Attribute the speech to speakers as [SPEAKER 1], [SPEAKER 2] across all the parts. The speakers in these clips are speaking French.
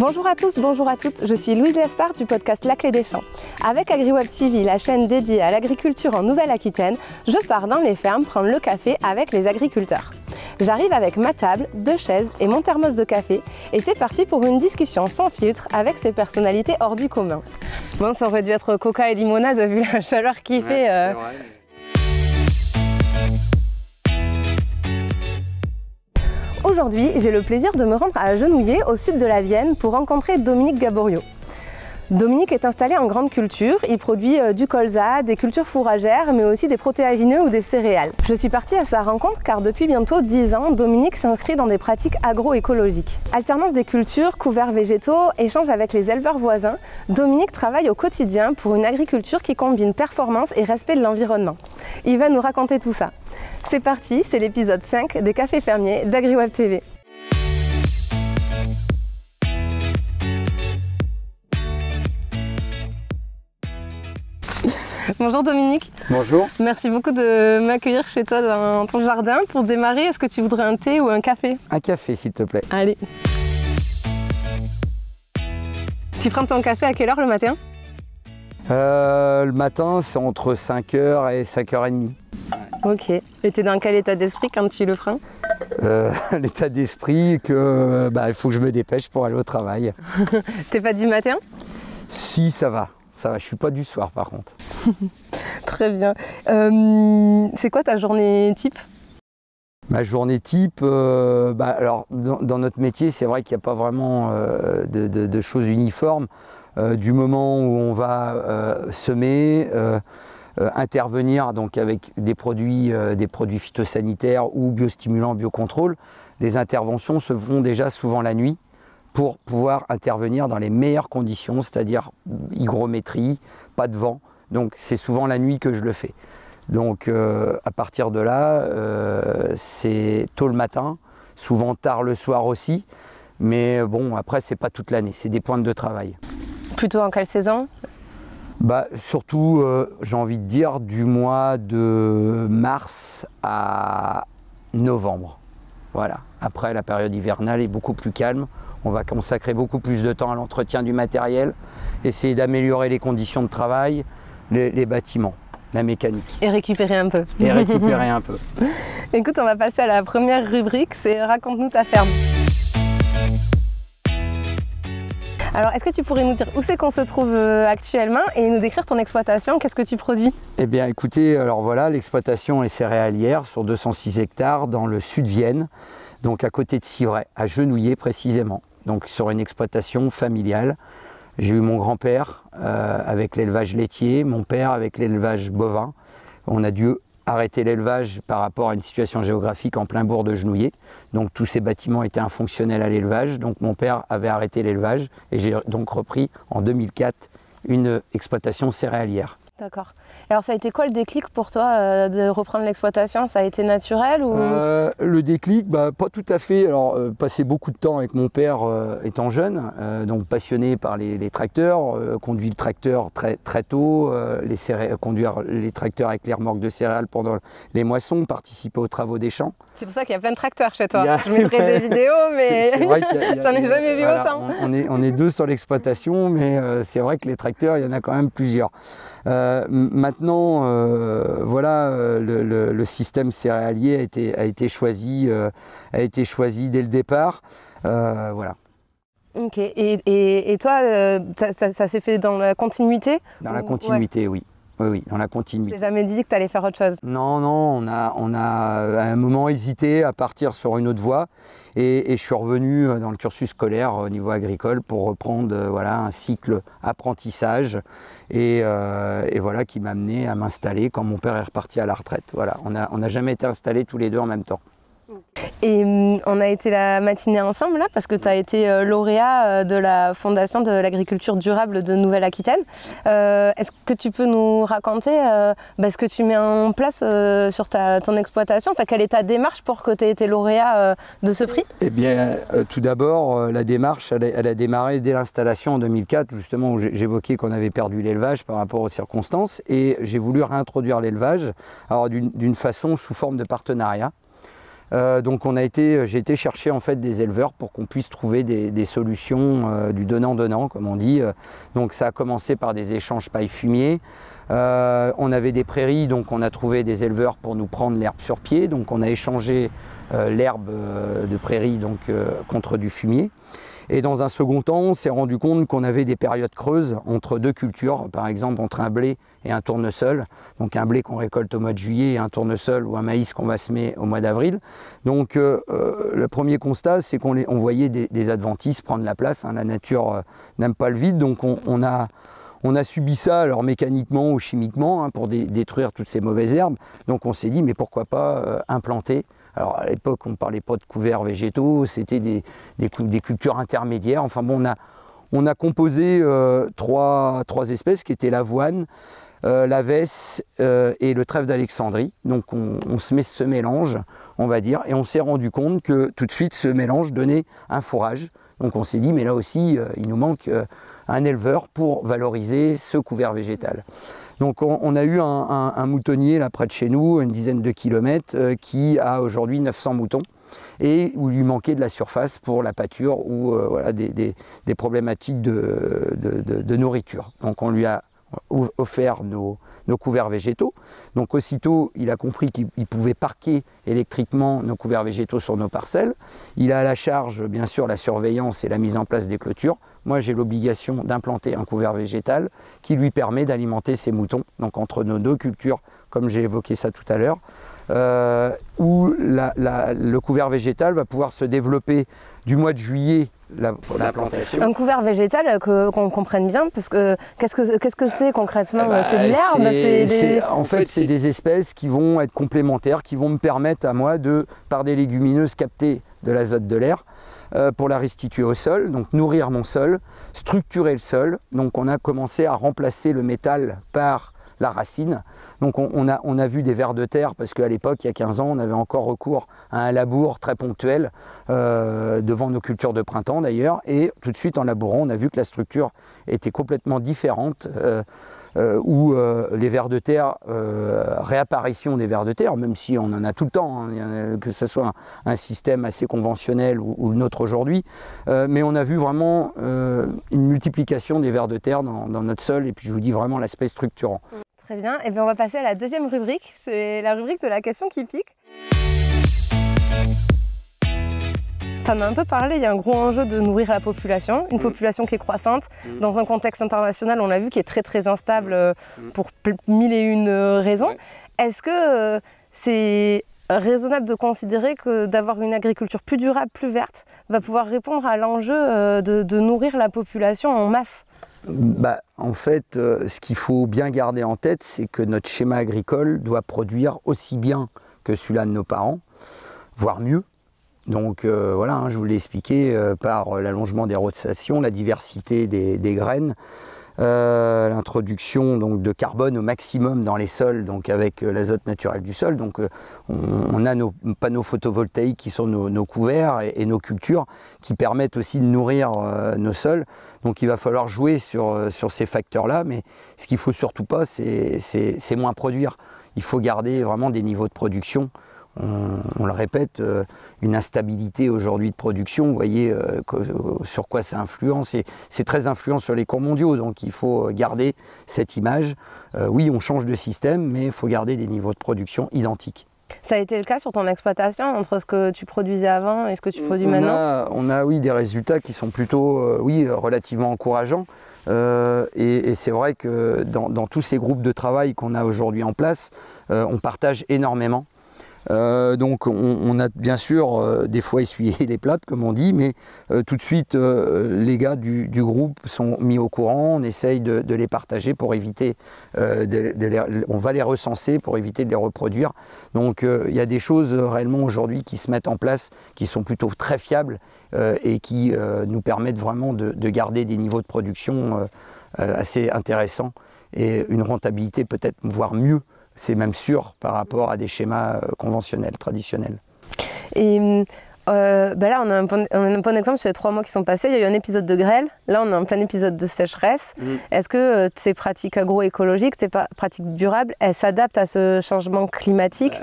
[SPEAKER 1] Bonjour à tous, bonjour à toutes, je suis Louise Lespard du podcast La Clé des Champs. Avec AgriWeb TV, la chaîne dédiée à l'agriculture en Nouvelle-Aquitaine, je pars dans les fermes prendre le café avec les agriculteurs. J'arrive avec ma table, 2 chaises et mon thermos de café et c'est parti pour une discussion sans filtre avec ces personnalités hors du commun. Bon, ça aurait dû être coca et limonade vu la chaleur qu'il fait.
[SPEAKER 2] C'est vrai.
[SPEAKER 1] Aujourd'hui, j'ai le plaisir de me rendre à Genouillé, au sud de la Vienne, pour rencontrer Dominique Gaborio. Dominique est installé en grande culture, il produit du colza, des cultures fourragères, mais aussi des protéagineux ou des céréales. Je suis partie à sa rencontre car depuis bientôt 10 ans, Dominique s'inscrit dans des pratiques agroécologiques. Alternance des cultures, couverts végétaux, échange avec les éleveurs voisins, Dominique travaille au quotidien pour une agriculture qui combine performance et respect de l'environnement. Il va nous raconter tout ça. C'est parti, c'est l'épisode 5 des Cafés Fermiers d'AgriWeb TV. Bonjour Dominique.
[SPEAKER 2] Bonjour.
[SPEAKER 1] Merci beaucoup de m'accueillir chez toi dans ton jardin. Pour démarrer, est-ce que tu voudrais un thé ou un café?
[SPEAKER 2] Un café s'il te plaît.
[SPEAKER 1] Allez. Tu prends ton café à quelle heure le matin?
[SPEAKER 2] Le matin, c'est entre 5h et 5h30.
[SPEAKER 1] Ok. Et tu es dans quel état d'esprit quand tu le prends?
[SPEAKER 2] L'état d'esprit que il faut que je me dépêche pour aller au travail.
[SPEAKER 1] T'es pas du matin?
[SPEAKER 2] Si, ça va. Ça va, je suis pas du soir par contre.
[SPEAKER 1] Très bien. C'est quoi ta journée type?
[SPEAKER 2] Ma journée type, alors dans notre métier, c'est vrai qu'il n'y a pas vraiment de choses uniformes. Du moment où on va semer, intervenir donc avec des produits phytosanitaires ou biostimulants, biocontrôle, les interventions se font déjà souvent la nuit pour pouvoir intervenir dans les meilleures conditions, c'est-à-dire hygrométrie, pas de vent. Donc c'est souvent la nuit que je le fais. Donc à partir de là, c'est tôt le matin, souvent tard le soir aussi. Mais bon, après, c'est pas toute l'année, c'est des pointes de travail.
[SPEAKER 1] Plutôt en quelle saison?
[SPEAKER 2] Surtout, j'ai envie de dire, du mois de mars à novembre. Voilà. Après, la période hivernale est beaucoup plus calme. On va consacrer beaucoup plus de temps à l'entretien du matériel, essayer d'améliorer les conditions de travail, les bâtiments, la mécanique.
[SPEAKER 1] Et récupérer un peu.
[SPEAKER 2] Et récupérer un peu.
[SPEAKER 1] Écoute, on va passer à la première rubrique, c'est Raconte-nous ta ferme. Alors, est-ce que tu pourrais nous dire où c'est qu'on se trouve actuellement et nous décrire ton exploitation? Qu'est-ce que tu produis? Eh
[SPEAKER 2] bien, écoutez, alors voilà, l'exploitation est céréalière sur 206 hectares dans le sud Vienne, donc à côté de Civray, à Genouillé précisément, donc sur une exploitation familiale. J'ai eu mon grand-père avec l'élevage laitier, mon père avec l'élevage bovin. On a dû arrêter l'élevage par rapport à une situation géographique en plein bourg de Genouillé. Donc tous ces bâtiments étaient infonctionnels à l'élevage. Donc mon père avait arrêté l'élevage et j'ai donc repris en 2004 une exploitation céréalière.
[SPEAKER 1] D'accord. Alors ça a été quoi le déclic pour toi de reprendre l'exploitation? Ça a été naturel ou...
[SPEAKER 2] Le déclic, pas tout à fait. Alors passé beaucoup de temps avec mon père étant jeune, donc passionné par les tracteurs, conduit le tracteur très tôt, conduire les tracteurs avec les remorques de céréales pendant les moissons, participer aux travaux des champs.
[SPEAKER 1] C'est pour ça qu'il y a plein de tracteurs chez toi. Je mettrai des vidéos, mais j'en ai jamais vu autant.
[SPEAKER 2] On est 2 sur l'exploitation, mais c'est vrai que les tracteurs, il y en a quand même plusieurs. Maintenant, le système céréalier a été choisi dès le départ. Voilà.
[SPEAKER 1] Ok. Et toi, ça s'est fait dans la continuité?
[SPEAKER 2] Dans la continuité, ouais. Oui, dans la continuité.
[SPEAKER 1] Tu t'es jamais dit que tu allais faire autre chose?
[SPEAKER 2] Non, on a à un moment hésité à partir sur une autre voie et je suis revenu dans le cursus scolaire au niveau agricole pour reprendre un cycle apprentissage et voilà qui m'a amené à m'installer quand mon père est reparti à la retraite. Voilà, on n'a jamais été installés tous les deux en même temps.
[SPEAKER 1] Et on a été la matinée ensemble là parce que tu as été lauréat de la Fondation de l'agriculture durable de Nouvelle-Aquitaine. Est-ce que tu peux nous raconter ce que tu mets en place sur ton exploitation? Enfin, quelle est ta démarche pour que tu aies été lauréat de ce prix?
[SPEAKER 2] Eh bien, tout d'abord, la démarche, elle a démarré dès l'installation en 2004, justement où j'évoquais qu'on avait perdu l'élevage par rapport aux circonstances et j'ai voulu réintroduire l'élevage d'une façon sous forme de partenariat. Donc j'ai été chercher en fait des éleveurs pour qu'on puisse trouver des solutions du donnant-donnant, comme on dit. Donc ça a commencé par des échanges paille-fumier. On avait des prairies, donc on a trouvé des éleveurs pour nous prendre l'herbe sur pied. Donc on a échangé l'herbe de prairie donc, contre du fumier. Et dans un second temps, on s'est rendu compte qu'on avait des périodes creuses entre deux cultures, par exemple entre un blé et un tournesol. Donc un blé qu'on récolte au mois de juillet et un tournesol ou un maïs qu'on va semer au mois d'avril. Donc le premier constat, c'est qu'on voyait des adventices prendre la place. Hein. La nature n'aime pas le vide, donc on a subi ça, alors mécaniquement ou chimiquement, hein, pour détruire toutes ces mauvaises herbes. Donc on s'est dit, mais pourquoi pas implanter. Alors à l'époque, on ne parlait pas de couverts végétaux, c'était des cultures intermédiaires. Enfin bon, on a composé trois espèces qui étaient l'avoine, la vesse et le trèfle d'Alexandrie. Donc on se met ce mélange, on va dire, et on s'est rendu compte que tout de suite ce mélange donnait un fourrage. Donc on s'est dit, mais là aussi, il nous manque un éleveur pour valoriser ce couvert végétal. Donc on a eu un moutonnier là près de chez nous, une dizaine de kilomètres, qui a aujourd'hui 900 moutons et où il lui manquait de la surface pour la pâture ou voilà, des problématiques de nourriture. Donc on lui a offert nos couverts végétaux. Donc aussitôt, il a compris qu'il pouvait parquer électriquement nos couverts végétaux sur nos parcelles. Il a à la charge, bien sûr, la surveillance et la mise en place des clôtures. Moi, j'ai l'obligation d'implanter un couvert végétal qui lui permet d'alimenter ses moutons. Donc entre nos deux cultures, comme j'ai évoqué ça tout à l'heure, où le couvert végétal va pouvoir se développer du mois de juillet pour la plantation.
[SPEAKER 1] Un couvert végétal, qu'on comprenne bien, parce que qu'est-ce que c'est concrètement? C'est de l'herbe?
[SPEAKER 2] En fait, c'est des espèces qui vont être complémentaires, qui vont me permettre à moi de, par des légumineuses, capter de l'azote de l'air pour la restituer au sol, donc nourrir mon sol, structurer le sol. Donc on a commencé à remplacer le métal par la racine. Donc on a vu des vers de terre, parce qu'à l'époque, il y a 15 ans, on avait encore recours à un labour très ponctuel devant nos cultures de printemps d'ailleurs, et tout de suite en labourant, on a vu que la structure était complètement différente, où les vers de terre, réapparition des vers de terre, même si on en a tout le temps, hein, que ce soit un système assez conventionnel ou le nôtre aujourd'hui, mais on a vu vraiment une multiplication des vers de terre dans notre sol, et puis je vous dis vraiment l'aspect structurant.
[SPEAKER 1] Très bien, et bien on va passer à la deuxième rubrique, c'est la rubrique de la question qui pique. Ça m'a un peu parlé, il y a un gros enjeu de nourrir la population, une population qui est croissante, dans un contexte international, on l'a vu, qui est très instable pour mille et une raisons. Est-ce que c'est raisonnable de considérer que d'avoir une agriculture plus durable, plus verte, va pouvoir répondre à l'enjeu de nourrir la population en masse?
[SPEAKER 2] En fait, ce qu'il faut bien garder en tête, c'est que notre schéma agricole doit produire aussi bien que celui-là de nos parents, voire mieux. Donc voilà, hein, je vous l'ai expliqué par l'allongement des rotations, la diversité des graines, l'introduction donc de carbone au maximum dans les sols, donc avec l'azote naturel du sol. Donc on a nos panneaux photovoltaïques qui sont nos couverts et nos cultures qui permettent aussi de nourrir nos sols. Donc il va falloir jouer sur ces facteurs-là, mais ce qu'il ne faut surtout pas, c'est moins produire. Il faut garder vraiment des niveaux de production. On le répète, une instabilité aujourd'hui de production, vous voyez sur quoi ça influence, c'est très influent sur les cours mondiaux, donc il faut garder cette image. Oui, on change de système, mais il faut garder des niveaux de production identiques.
[SPEAKER 1] Ça a été le cas sur ton exploitation, entre ce que tu produisais avant et ce que tu produis maintenant?
[SPEAKER 2] On a oui, des résultats qui sont plutôt relativement encourageants. Et c'est vrai que dans tous ces groupes de travail qu'on a aujourd'hui en place, on partage énormément. Donc on a bien sûr des fois essuyé les plâtres comme on dit, mais tout de suite les gars du groupe sont mis au courant, on essaye de les partager pour éviter, on va les recenser pour éviter de les reproduire. Donc il y a des choses réellement aujourd'hui qui se mettent en place, qui sont plutôt très fiables et qui nous permettent vraiment de garder des niveaux de production assez intéressants et une rentabilité peut-être voire mieux. C'est même sûr par rapport à des schémas conventionnels, traditionnels.
[SPEAKER 1] Et Là, on a un bon exemple sur les 3 mois qui sont passés. Il y a eu un épisode de grêle. Là, on est en plein épisode de sécheresse. Est-ce que ces pratiques agroécologiques, ces pratiques durables, elles s'adaptent à ce changement climatique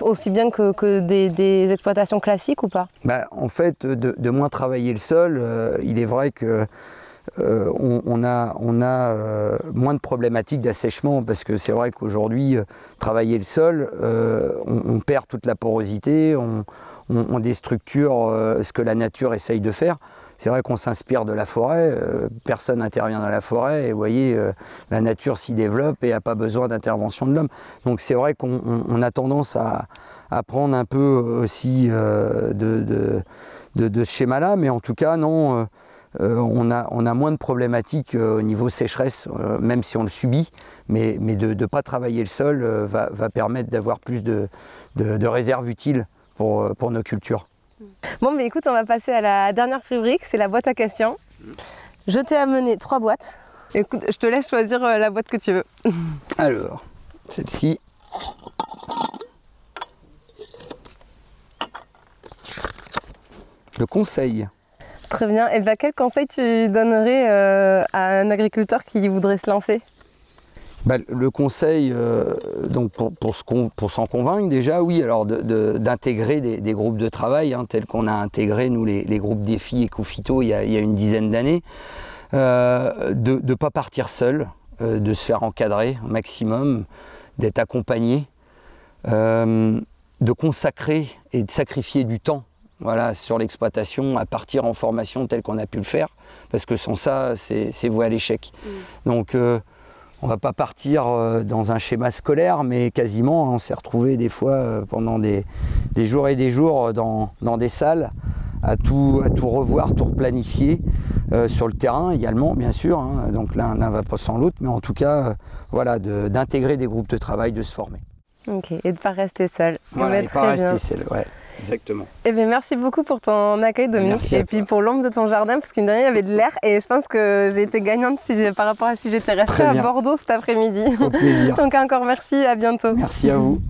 [SPEAKER 1] aussi bien que des exploitations classiques ou pas?
[SPEAKER 2] En fait, de moins travailler le sol, il est vrai que on a moins de problématiques d'assèchement, parce que c'est vrai qu'aujourd'hui, travailler le sol, on perd toute la porosité, on déstructure ce que la nature essaye de faire. C'est vrai qu'on s'inspire de la forêt, personne n'intervient dans la forêt, et vous voyez, la nature s'y développe et n'a pas besoin d'intervention de l'homme. Donc c'est vrai qu'on a tendance à prendre un peu aussi de ce schéma-là, mais en tout cas, non. On a moins de problématiques au niveau sécheresse, même si on le subit, mais de ne pas travailler le sol va permettre d'avoir plus de réserves utiles pour nos cultures.
[SPEAKER 1] Bon, mais écoute, on va passer à la dernière rubrique, c'est la boîte à questions. Je t'ai amené 3 boîtes. Écoute, je te laisse choisir la boîte que tu veux.
[SPEAKER 2] Alors, celle-ci. Le conseil.
[SPEAKER 1] Très bien. Et bien, quel conseil tu donnerais à un agriculteur qui voudrait se lancer?
[SPEAKER 2] Le conseil, donc pour s'en convaincre déjà, oui, alors d'intégrer des groupes de travail, tels qu'on a intégré nous les groupes défis Ecophyto il y a une dizaine d'années, de ne pas partir seul, de se faire encadrer au maximum, d'être accompagné, de consacrer et de sacrifier du temps. Voilà, sur l'exploitation, à partir en formation tel qu'on a pu le faire, parce que sans ça, c'est voué à l'échec. Donc, on ne va pas partir dans un schéma scolaire, mais quasiment, on s'est retrouvé des fois pendant des jours et des jours dans des salles, à tout revoir, tout replanifier, sur le terrain également, bien sûr. Donc l'un ne va pas sans l'autre, mais en tout cas, voilà, d'intégrer des groupes de travail, de se former.
[SPEAKER 1] Ok, et de ne pas rester seul.
[SPEAKER 2] Voilà, et de ne pas rester seul, ouais. Exactement.
[SPEAKER 1] Eh bien, merci beaucoup pour ton accueil, Dominique, et puis pour l'ombre de ton jardin, parce qu'une dernière, il y avait de l'air, et je pense que j'ai été gagnante par rapport à si j'étais restée à Bordeaux cet après-midi.
[SPEAKER 2] Au plaisir.
[SPEAKER 1] Donc encore merci, à bientôt.
[SPEAKER 2] Merci à vous.